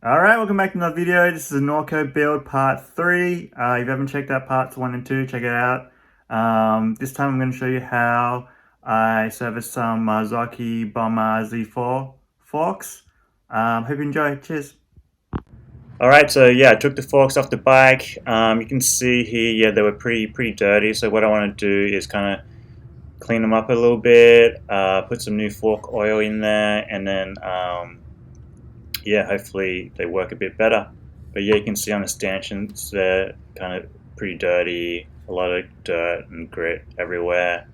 Alright, welcome back to another video. This is a Norco build part 3. If you haven't checked out parts 1 and 2, check it out. This time I'm going to show you how I service some Marzocchi Bomber Z4 forks. Hope you enjoy. Cheers. Alright, so yeah, I took the forks off the bike. You can see here, yeah, they were pretty dirty. So what I want to do is kind of clean them up a little bit, put some new fork oil in there, and then yeah, hopefully they work a bit better. But yeah, you can see on the stanchions they're kind of pretty dirty, a lot of dirt and grit everywhere.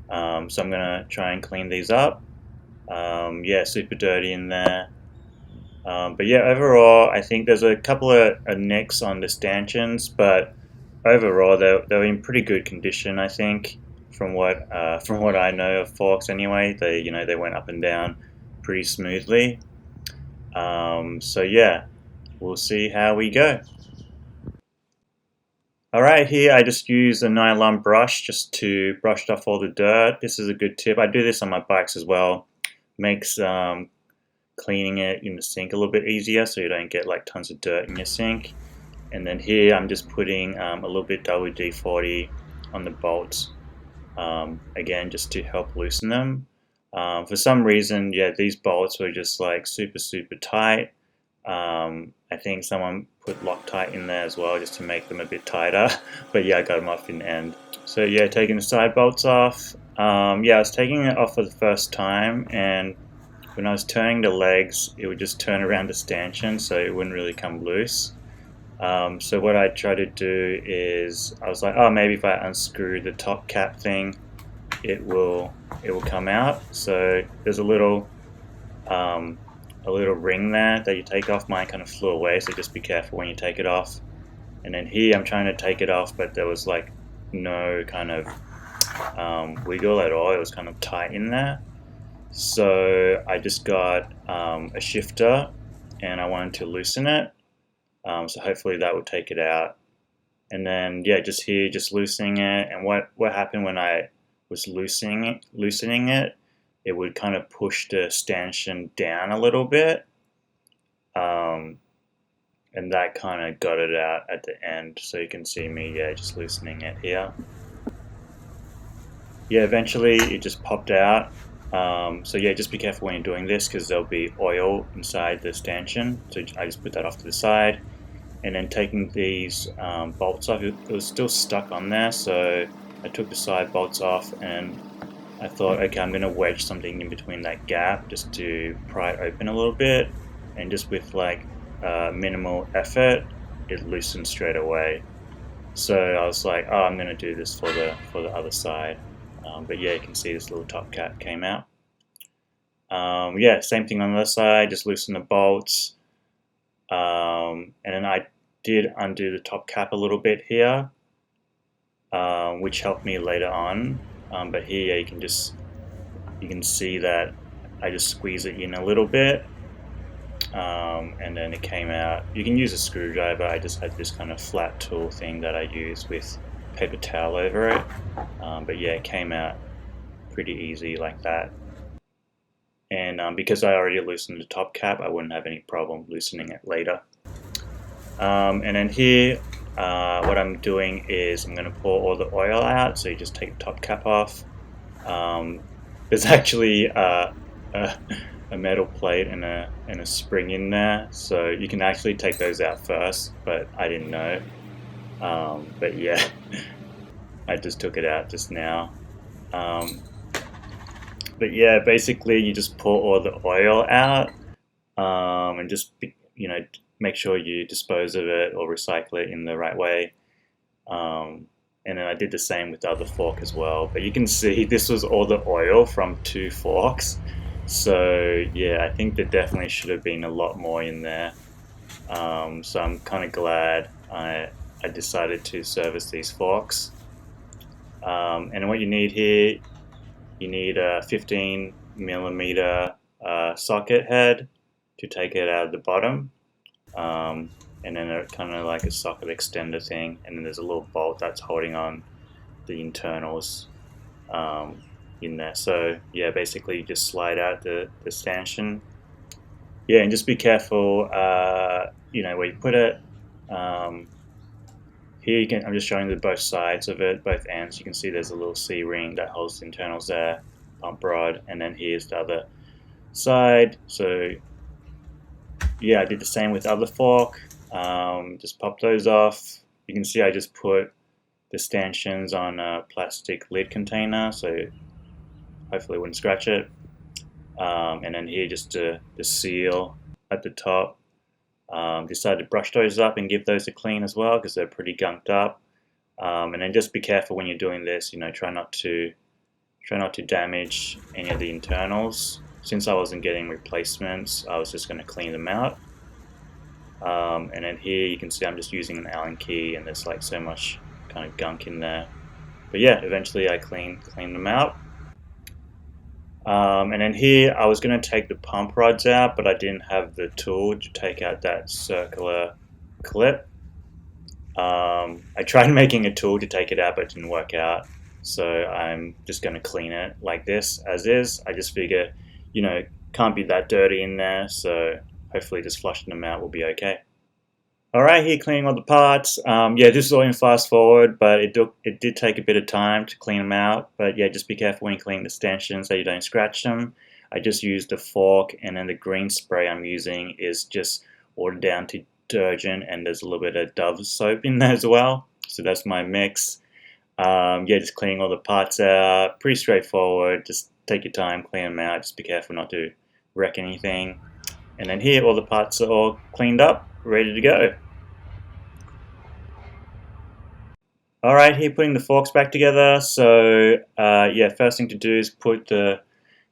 So I'm gonna try and clean these up. Yeah, super dirty in there. But yeah, overall I think there's a couple of nicks on the stanchions, but overall they're in pretty good condition, I think, from what I know of forks anyway. They went up and down pretty smoothly. So yeah, we'll see how we go. Alright, here I just use a nylon brush just to brush off all the dirt. This is a good tip. I do this on my bikes as well. Makes cleaning it in the sink a little bit easier so you don't get like tons of dirt in your sink. And then here I'm just putting a little bit WD-40 on the bolts, again just to help loosen them. For some reason, yeah, these bolts were just like super tight. I think someone put Loctite in there as well just to make them a bit tighter. But yeah, I got them off in the end. So yeah, taking the side bolts off. Yeah, I was taking it off for the first time, and when I was turning the legs, it would just turn around the stanchion, so it wouldn't really come loose. So what I tried to do is, I was like, oh, maybe if I unscrew the top cap thing, it will come out. So there's a little ring there that you take off. Mine kind of flew away, so just be careful when you take it off. And then here I'm trying to take it off, but there was like no kind of wiggle at all. It was kind of tight in there. So I just got a shifter, and I wanted to loosen it. So hopefully that will take it out. And then yeah, just loosening it. And what happened when I was loosening it, it would kind of push the stanchion down a little bit, and that kind of got it out at the end. So you can see me, yeah, just loosening it here. Yeah, eventually it just popped out. So yeah, just be careful when you're doing this because there'll be oil inside the stanchion. So I just put that off to the side, and then taking these bolts off. It was still stuck on there, so I took the side bolts off, and I thought, okay, I'm going to wedge something in between that gap just to pry it open a little bit, and just with like minimal effort, it loosened straight away. So I was like, oh, I'm going to do this for the other side. But yeah, you can see this little top cap came out. Yeah, same thing on the other side, just loosen the bolts. And then I did undo the top cap a little bit here, which helped me later on. But here you can see that I just squeeze it in a little bit, and then it came out. You can use a screwdriver. I just had this kind of flat tool thing that I use with paper towel over it. But yeah, it came out pretty easy like that. And because I already loosened the top cap, I wouldn't have any problem loosening it later. And then here, what I'm doing is I'm going to pour all the oil out. So you just take the top cap off. There's actually a metal plate and a spring in there, so you can actually take those out first, but I didn't know. But yeah, I just took it out just now. But yeah, basically you just pour all the oil out, and just make sure you dispose of it or recycle it in the right way. And then I did the same with the other fork as well. But you can see this was all the oil from 2 forks. So yeah, I think there definitely should have been a lot more in there. So I'm kind of glad I decided to service these forks. And what you need here, you need a 15mm socket head to take it out of the bottom. And then a kind of like a socket extender thing, and then there's a little bolt that's holding on the internals in there. So yeah, basically you just slide out the stanchion. Yeah, and just be careful where you put it. Here you can, I'm just showing the both sides of it, both ends. You can see there's a little C-ring that holds the internals there, pump rod, and then here's the other side. So yeah, I did the same with the other fork. Just pop those off. You can see I just put the stanchions on a plastic lid container, so hopefully it wouldn't scratch it. And then here just the seal at the top. Decided to brush those up and give those a clean as well because they're pretty gunked up. And then just be careful when you're doing this. Try not to damage any of the internals. Since I wasn't getting replacements, I was just going to clean them out. And then here you can see I'm just using an Allen key, and there's like so much kind of gunk in there. But yeah, eventually I clean them out. And then here I was going to take the pump rods out, but I didn't have the tool to take out that circular clip. I tried making a tool to take it out, but it didn't work out. So I'm just going to clean it like this as is. I just figure, can't be that dirty in there, so hopefully just flushing them out will be okay. Alright, here cleaning all the parts. Yeah, this is all in fast forward, but it did take a bit of time to clean them out. But yeah, just be careful when you clean the stanchions so you don't scratch them. I just used a fork, and then the green spray I'm using is just watered down detergent, and there's a little bit of Dove soap in there as well. So that's my mix. Yeah, just cleaning all the parts out. Pretty straightforward. Just take your time, clean them out. Just be careful not to wreck anything. And then here, all the parts are all cleaned up, ready to go. Alright, here putting the forks back together. So yeah, first thing to do is put the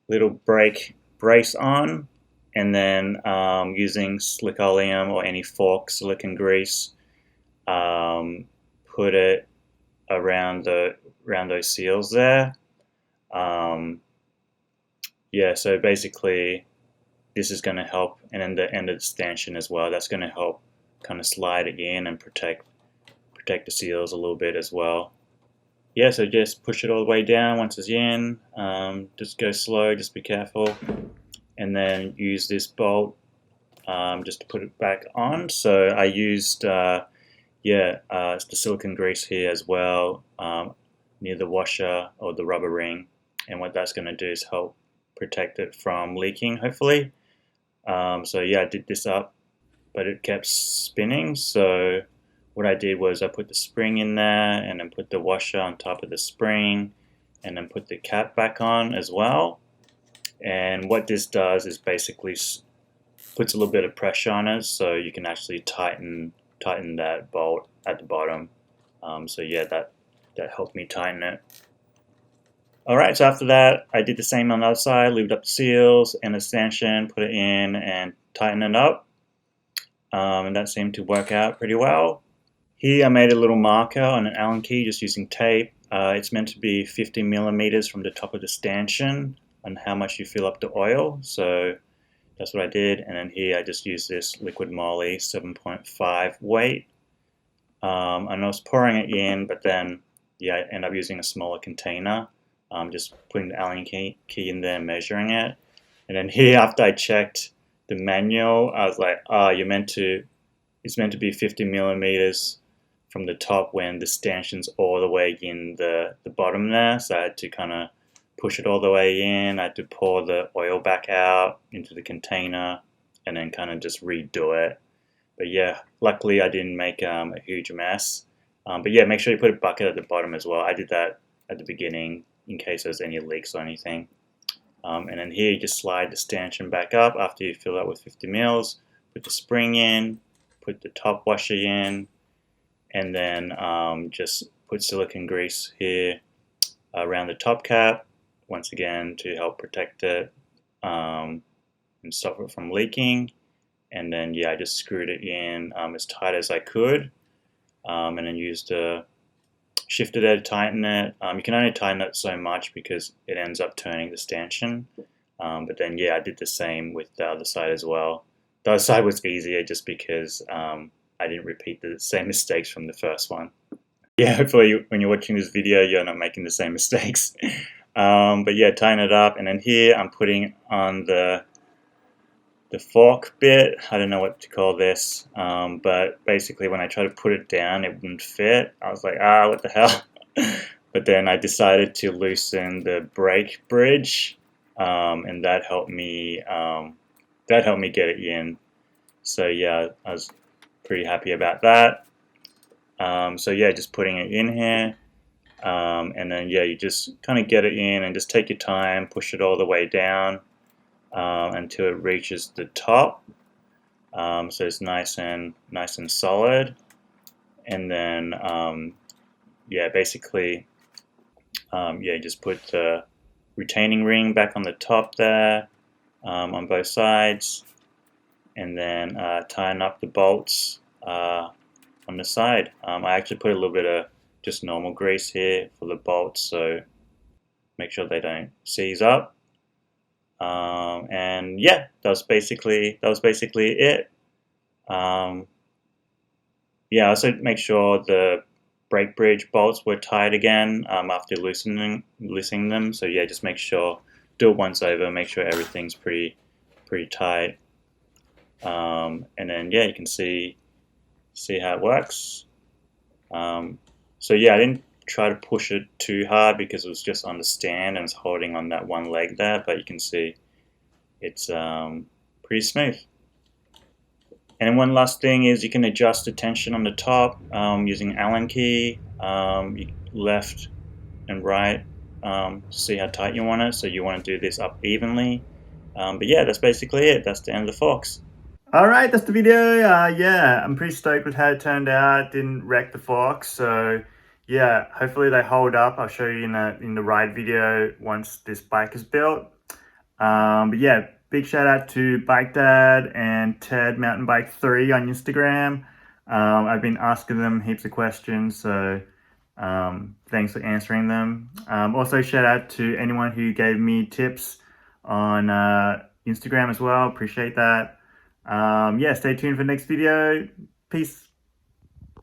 little brake brace on, and then using slick oleum or any fork silicone grease, put it around those seals there. Yeah, so basically this is going to help, and then the end of the stanchion as well, that's going to help kind of slide it in and protect the seals a little bit as well. Yeah, so just push it all the way down once it's in. Just go slow, just be careful, and then use this bolt just to put it back on. So I used the silicone grease here as well, near the washer or the rubber ring, and what that's going to do is help protect it from leaking, hopefully. So yeah, I did this up, but it kept spinning, so what I did was I put the spring in there, and then put the washer on top of the spring, and then put the cap back on as well. And what this does is basically puts a little bit of pressure on it, so you can actually tighten that bolt at the bottom. So yeah, that helped me tighten it. Alright, so after that I did the same on the other side, lubed up the seals and the stanchion, put it in and tighten it up. And that seemed to work out pretty well. Here I made a little marker on an Allen key just using tape. It's meant to be 50 millimeters from the top of the stanchion on how much you fill up the oil. So that's what I did. And then here I just used this liquid moly 7.5 weight. And I was pouring it in, but then yeah, I ended up using a smaller container. Just putting the Allen key in there, measuring it. And then here, after I checked the manual, I was like, it's meant to be 50 millimeters from the top when the stanchion's all the way in the bottom there. So I had to kind of push it all the way in. I had to pour the oil back out into the container and then kind of just redo it. But yeah, luckily I didn't make a huge mess. But yeah, make sure you put a bucket at the bottom as well. I did that at the beginning in case there's any leaks or anything. And then here you just slide the stanchion back up after you fill it with 50 mils. Put the spring in, put the top washer in, and then just put silicone grease here around the top cap, once again to help protect it and stop it from leaking. And then yeah, I just screwed it in as tight as I could, and then used the shifter there to tighten it. You can only tighten it so much because it ends up turning the stanchion. But then yeah, I did the same with the other side as well. The other side was easier just because I didn't repeat the same mistakes from the first one. Yeah, hopefully when you're watching this video, you're not making the same mistakes. But yeah, tighten it up, and then here I'm putting on the fork bit. I don't know what to call this, but basically when I tried to put it down, it wouldn't fit. I was like, what the hell? But then I decided to loosen the brake bridge, and that helped me get it in. So yeah, I was pretty happy about that. So yeah, just putting it in here, and then yeah, you just kind of get it in and just take your time, push it all the way down until it reaches the top. So it's nice and solid, and then yeah, basically yeah, just put the retaining ring back on the top there on both sides, and then tighten up the bolts on the side. I actually put a little bit of just normal grease here for the bolts, so make sure they don't seize up. And yeah, that was basically it. Yeah, also make sure the brake bridge bolts were tight again after loosening them. So yeah, just make sure, do it once over, make sure everything's pretty tight. And then yeah, you can see how it works. So yeah, I didn't try to push it too hard because it was just on the stand and it's holding on that one leg there, but you can see it's pretty smooth. And then one last thing is you can adjust the tension on the top using Allen key, left and right, to see how tight you want it. So you want to do this up evenly. But yeah, that's basically it. That's the end of the forks. Alright, that's the video. Yeah, I'm pretty stoked with how it turned out. Didn't wreck the forks, so yeah, hopefully they hold up. I'll show you in the ride video once this bike is built. But yeah, big shout out to Bike Dad and Ted Mountain Bike 3 on Instagram. I've been asking them heaps of questions, so thanks for answering them. Also shout out to anyone who gave me tips on Instagram as well. Appreciate that. Yeah, stay tuned for the next video. Peace.